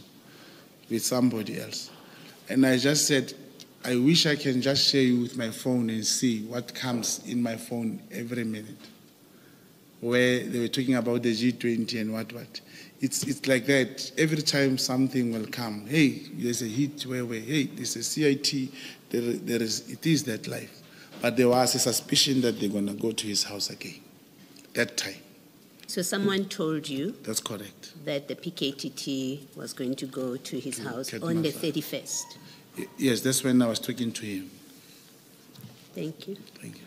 S2: with somebody else. And I just said, I wish I can just share you with my phone and see what comes in my phone every minute. Where they were talking about the G20 and what. It's like that. Every time something will come, hey, there's a hit where, hey, there's a CIT, it is that life. But there was a suspicion that they're going to go to his house again, that time.
S4: So someone told you...
S2: That's correct.
S4: ...that the PKTT was going to go to his house
S2: Cat
S4: on the
S2: Matlala.
S4: 31st.
S2: Yes, that's when I was talking to him.
S4: Thank you.
S2: Thank you.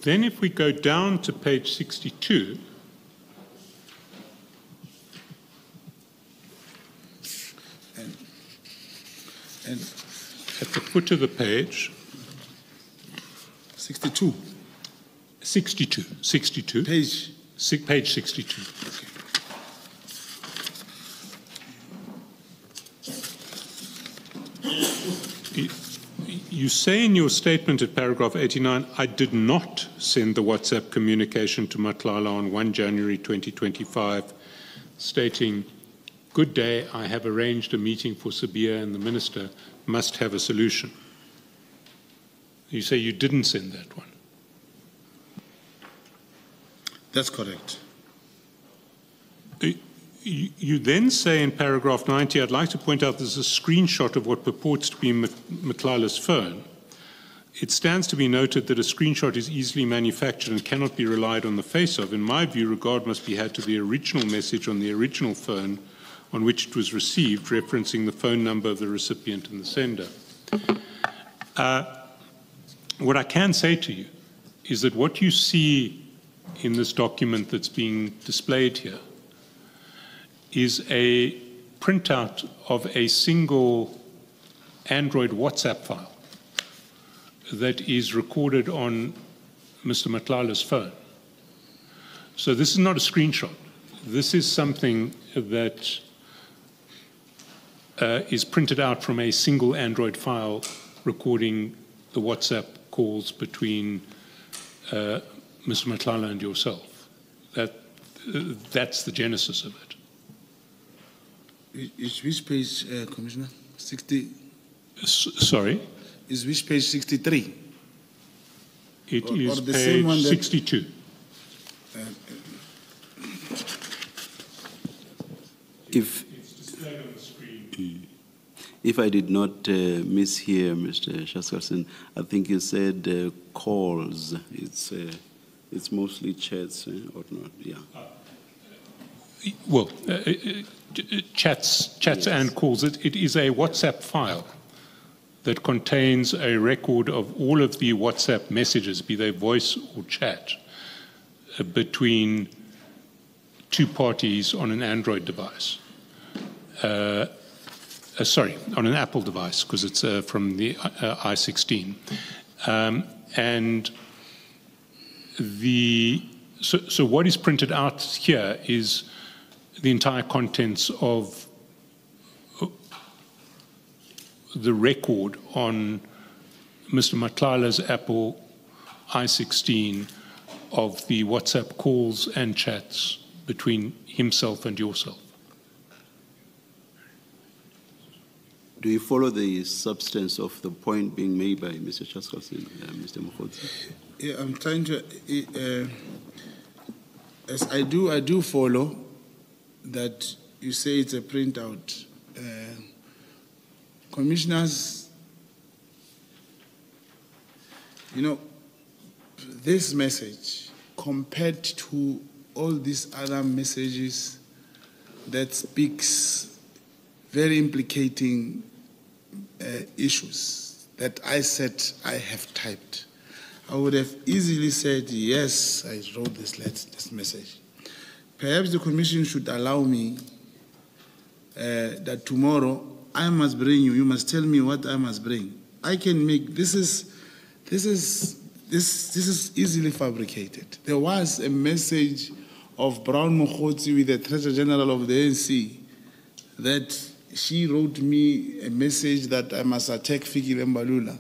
S3: Then if we go down to page 62,
S2: And
S3: at the foot of the page,
S2: 62.
S3: 62.
S2: Page.
S3: Page 62.
S2: Okay.
S3: You say in your statement at paragraph 89, I did not send the WhatsApp communication to Matlala on 1 January 2025, stating, good day, I have arranged a meeting for Sabia and the minister must have a solution. You say you didn't send that one.
S2: That's correct.
S3: You then say in paragraph 90, I'd like to point out there's a screenshot of what purports to be Matlala's phone. It stands to be noted that a screenshot is easily manufactured and cannot be relied on the face of. In my view, regard must be had to the original message on the original phone on which it was received, referencing the phone number of the recipient and the sender. What I can say to you is that what you see in this document that's being displayed here is a printout of a single Android WhatsApp file that is recorded on Mr. Matlala's phone. So this is not a screenshot. This is something that is printed out from a single Android file recording the WhatsApp calls between Mr. Matlala and yourself. That's the genesis of it.
S2: Is which page, Commissioner? 60?
S3: Sorry?
S2: Is which page 63?
S3: It
S2: Or
S3: is
S2: the same one
S3: page
S2: that-
S3: 62.
S5: If
S3: It's displayed on the screen.
S5: If I did not mishear, Mr. Shaskarson, I think you said calls. It's mostly chats or not? Yeah.
S3: Well, chats
S5: Yes.
S3: and calls. It is a WhatsApp file that contains a record of all of the WhatsApp messages, be they voice or chat, between two parties on an Android device. Sorry, on an Apple device, because it's from the i16. So what is printed out here is the entire contents of the record on Mr. Matlala's Apple i16 of the WhatsApp calls and chats between himself and yourself.
S5: Do you follow the substance of the point being made by Mr. Chaskowski, Mr. Mogotsi?
S2: Yeah, I'm trying to, as I do follow that you say it's a printout. Commissioners, you know, this message compared to all these other messages that speaks very implicating issues that I said I have typed, I would have easily said, yes, I wrote this message. Perhaps the Commission should allow me that tomorrow I must bring you must tell me what I must bring. I can make, this is easily fabricated. There was a message of Brown Mogotsi with the Treasurer General of the ANC that she wrote me a message that I must attack Fikile Mbalula,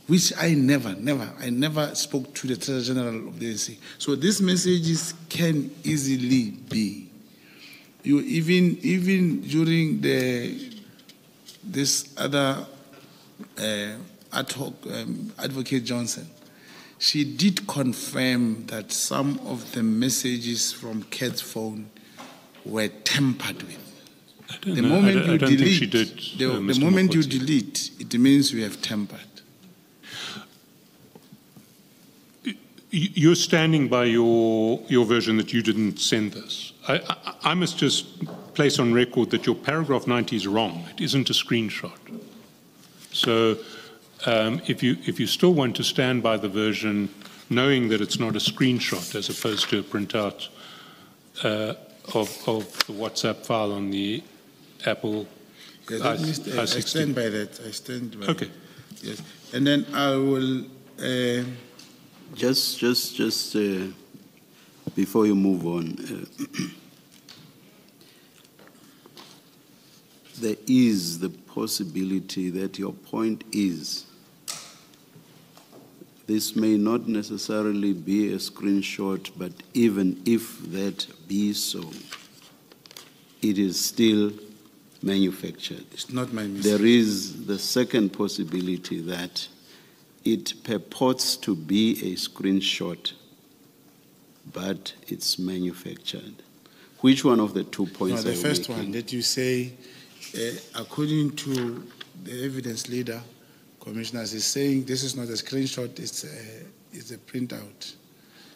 S2: which I never spoke to the Treasurer General of the ANC. So these messages can easily be. You even during this other ad hoc Advocate Johnson, she did confirm that some of the messages from Kat's phone were tampered with. The moment you delete, the moment you delete, it means you have tampered.
S3: You're standing by your version that you didn't send this. I must just place on record that your paragraph 90 is wrong. It isn't a screenshot. So if you still want to stand by the version, knowing that it's not a screenshot as opposed to a printout of the WhatsApp file on the Apple I-60.
S2: I stand by that. I stand by
S3: Okay.
S2: that. Yes. And then I will...
S5: Just before you move on, there is the possibility that your point is this may not necessarily be a screenshot, but even if that be so, it is still manufactured.
S2: It's not my mistake.
S5: There is the second possibility that it purports to be a screenshot, but it's manufactured. Which one of the 2 points are you
S2: the first
S5: making?
S2: one that you say, according to the evidence leader, commissioners, is saying this is not a screenshot, it's a printout.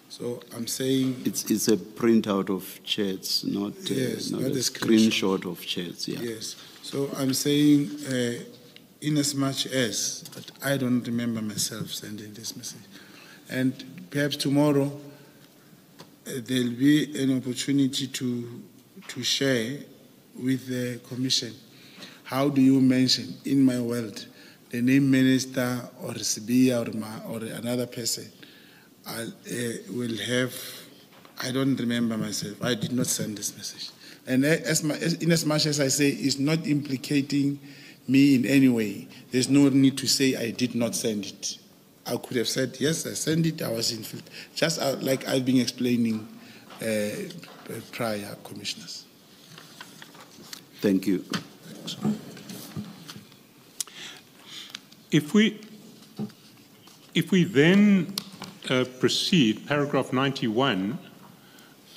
S2: So I'm saying
S5: it's a printout of chats, not a screenshot of chats. Yeah.
S2: Yes. So I'm saying, in as much as, but I don't remember myself sending this message, and perhaps tomorrow there'll be an opportunity to share with the Commission. How do you mention in my world the name minister or Sibia or another person? I will have. I don't remember myself. I did not send this message, and in as much as I say it's not implicating me in any way, there's no need to say I did not send it. I could have said, yes, I sent it, I was in field. Just like I've been explaining prior commissioners.
S5: Thank you.
S3: If we then proceed, paragraph 91,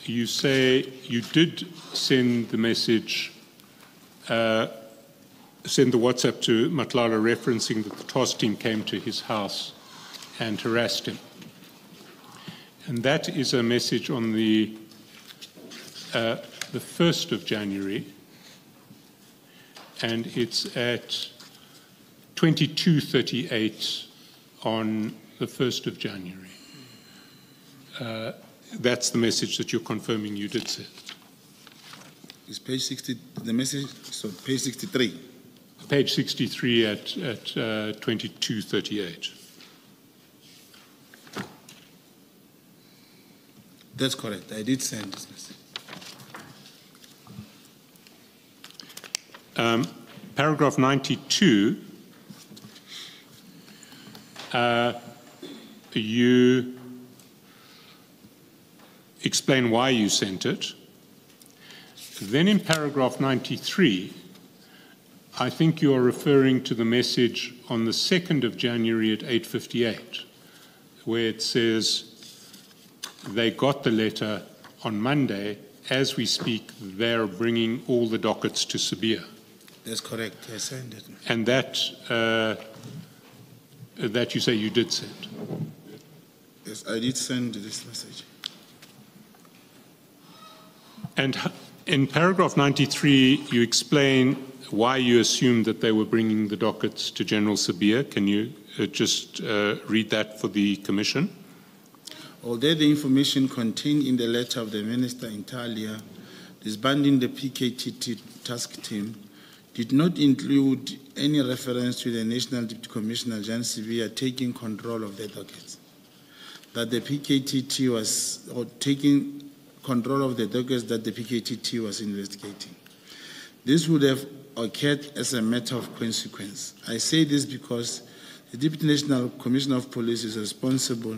S3: you say you did send the message, send the WhatsApp to Matlala referencing that the task team came to his house and harassed him. And that is a message on the 1st of January, and it's at 22:38 on the 1st of January. That's the message that you're confirming you did send.
S2: It's page 60, the message, so page 63.
S3: Page 63 at 22:38.
S2: That's correct. I did send this message.
S3: Paragraph 92, you explain why you sent it. Then in paragraph 93, I think you are referring to the message on the 2nd of January at 8:58, where it says they got the letter on Monday. As we speak, they're bringing all the dockets to Sibiya.
S2: That's correct. I signed it.
S3: And that you say you did send.
S2: Yes, I did send this message.
S3: And in paragraph 93, you explain why you assumed that they were bringing the dockets to General Sibiya. Can you just read that for the Commission?
S2: Although the information contained in the letter of the Minister Inter disbanding the PKTT task team did not include any reference to the National Deputy Commissioner Jan Sibiya taking control of the dockets, that the PKTT was taking control of the dockets that the PKTT was investigating. This would have occurred as a matter of consequence. I say this because the Deputy National Commissioner of Police is responsible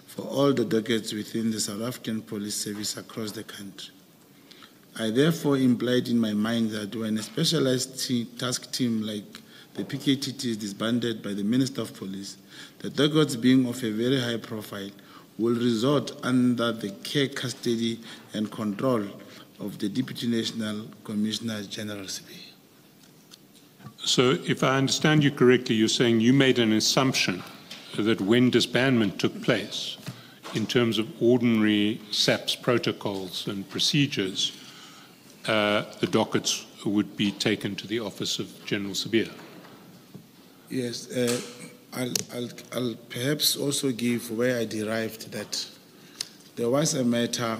S2: for all the dockets within the South African Police Service across the country. I therefore implied in my mind that when a specialized task team like the PKTT is disbanded by the Minister of Police, the dockets being of a very high profile will resort under the care, custody, and control of the Deputy National Commissioner General Sibiya.
S3: So if I understand you correctly, you're saying you made an assumption that when disbandment took place, in terms of ordinary SAPS protocols and procedures, the dockets would be taken to the office of General Sibiya.
S2: Yes, I'll perhaps also give where I derived that there was a matter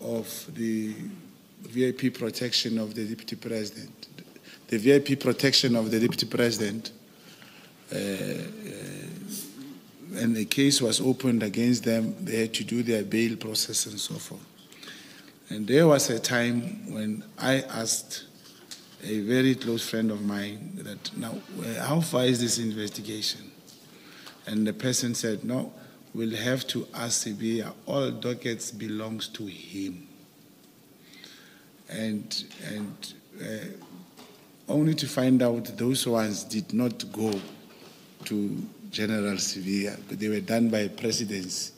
S2: of the VIP protection of the Deputy President. The VIP protection of the Deputy President, and the case was opened against them. They had to do their bail process and so forth. And there was a time when I asked a very close friend of mine that, now, how far is this investigation? And the person said, no, we'll have to ask Sibiya, all dockets belongs to him. And only to find out those ones did not go to General Sibiya, but they were done by presidency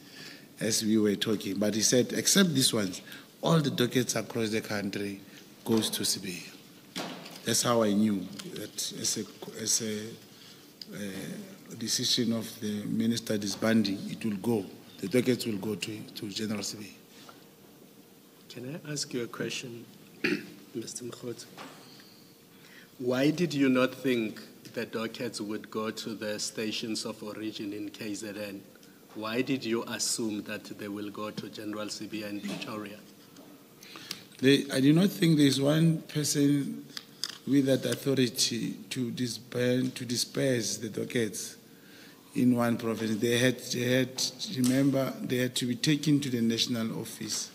S2: as we were talking. But he said, except these ones, all the dockets across the country goes to Sibiya. That's how I knew that as a decision of the minister disbanding, it will go. The dockets will go to General Sibiya.
S1: Can I ask you a question, Mr. Mogotsi? Why did you not think the dockets would go to the stations of origin in KZN? Why did you assume that they will go to General Sibiya in Pretoria?
S2: I do not think there is one person with that authority to disperse the dockets in one province. They had to be taken to the national office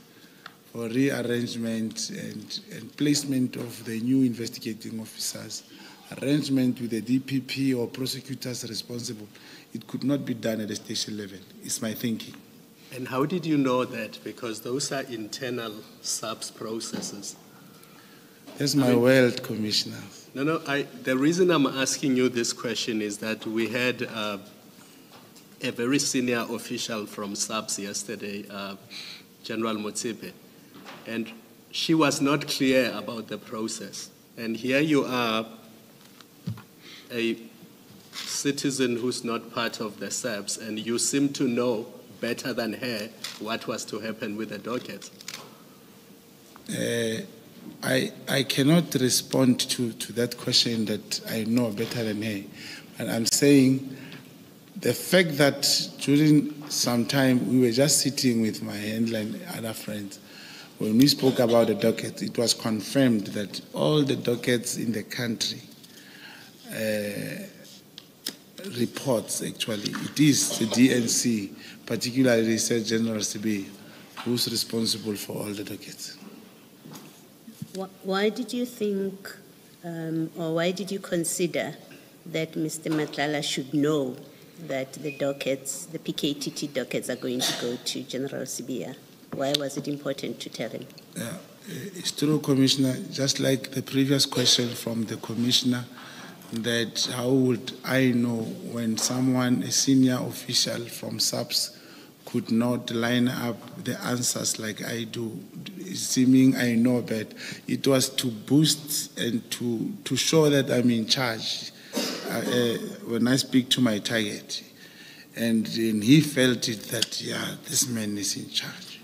S2: for rearrangement and placement of the new investigating officers, arrangement with the DPP or prosecutors responsible. It could not be done at the station level, is my thinking.
S1: And how did you know that? Because those are internal SAPS processes.
S2: That's my world, Commissioner.
S1: No, the reason I'm asking you this question is that we had a very senior official from SAPS yesterday, General Motsipe, and she was not clear about the process. And here you are, a citizen who's not part of the SAPS, and you seem to know better than her what was to happen with the docket.
S2: I cannot respond to that question that I know better than her. And I'm saying the fact that during some time we were just sitting with my handler and other friends, when we spoke about the docket, it was confirmed that all the dockets in the country reports, actually, it is the DNC, particularly said General Sibiya, who's responsible for all the dockets.
S4: Why did you think, or why did you consider that Mr. Matlala should know that the dockets, the PKTT dockets, are going to go to General Sibiya? Why was it important to tell him?
S2: It's true, Commissioner, just like the previous question from the Commissioner, that how would I know when someone, a senior official from SAPS, could not line up the answers like I do, seeming I know, but it was to boost and to show that I'm in charge when I speak to my target. And he felt it that, yeah, this man is in charge.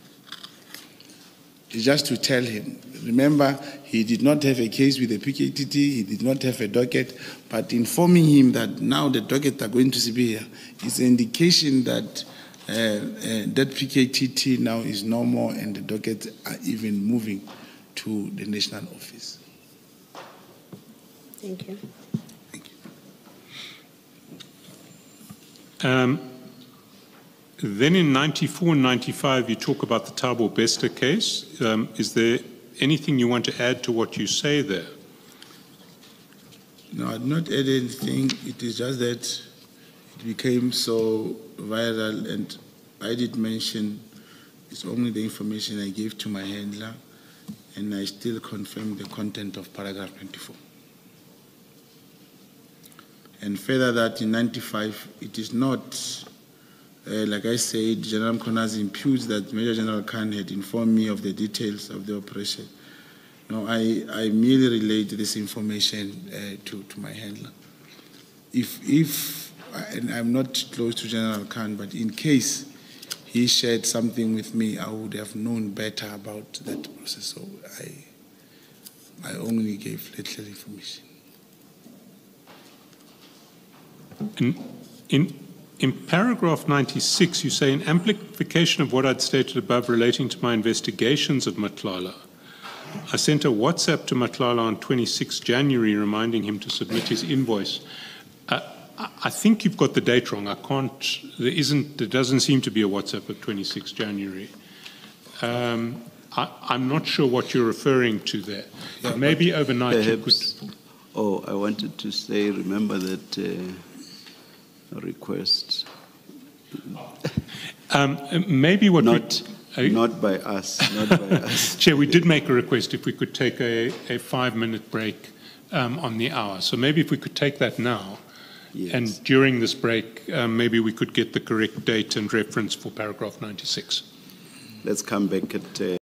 S2: Just to tell him, remember, he did not have a case with the PKTT, he did not have a docket, but informing him that now the docket are going to Siberia is an indication that that PKTT now is no more and the dockets are even moving to the national office.
S4: Thank you.
S2: Thank
S3: you. Then in 94 and 95, you talk about the Thabo Bester case. Is there anything you want to add to what you say there?
S2: No, I'd not add anything. It is just that it became so viral, and I did mention it's only the information I gave to my handler, and I still confirm the content of paragraph 24. And further that in 95, it is not, like I said, General Mkhwanazi imputes that Major General Khan had informed me of the details of the operation. No, I merely relate this information to my handler. And I'm not close to General Khan, but in case he shared something with me, I would have known better about that process. So I only gave little information.
S3: In paragraph 96, you say, in amplification of what I'd stated above relating to my investigations of Matlala, I sent a WhatsApp to Matlala on 26 January reminding him to submit his invoice. I think you've got the date wrong. There doesn't seem to be a WhatsApp of 26 January. I'm not sure what you're referring to there. Yeah, maybe overnight
S5: perhaps, you could... Oh, I wanted to say, remember that request.
S3: Maybe what
S5: not by us, not by us.
S3: Chair, we did make a request if we could take a 5-minute break on the hour. So maybe if we could take that now. Yes. And during this break, maybe we could get the correct date and reference for paragraph 96.
S5: Let's come back at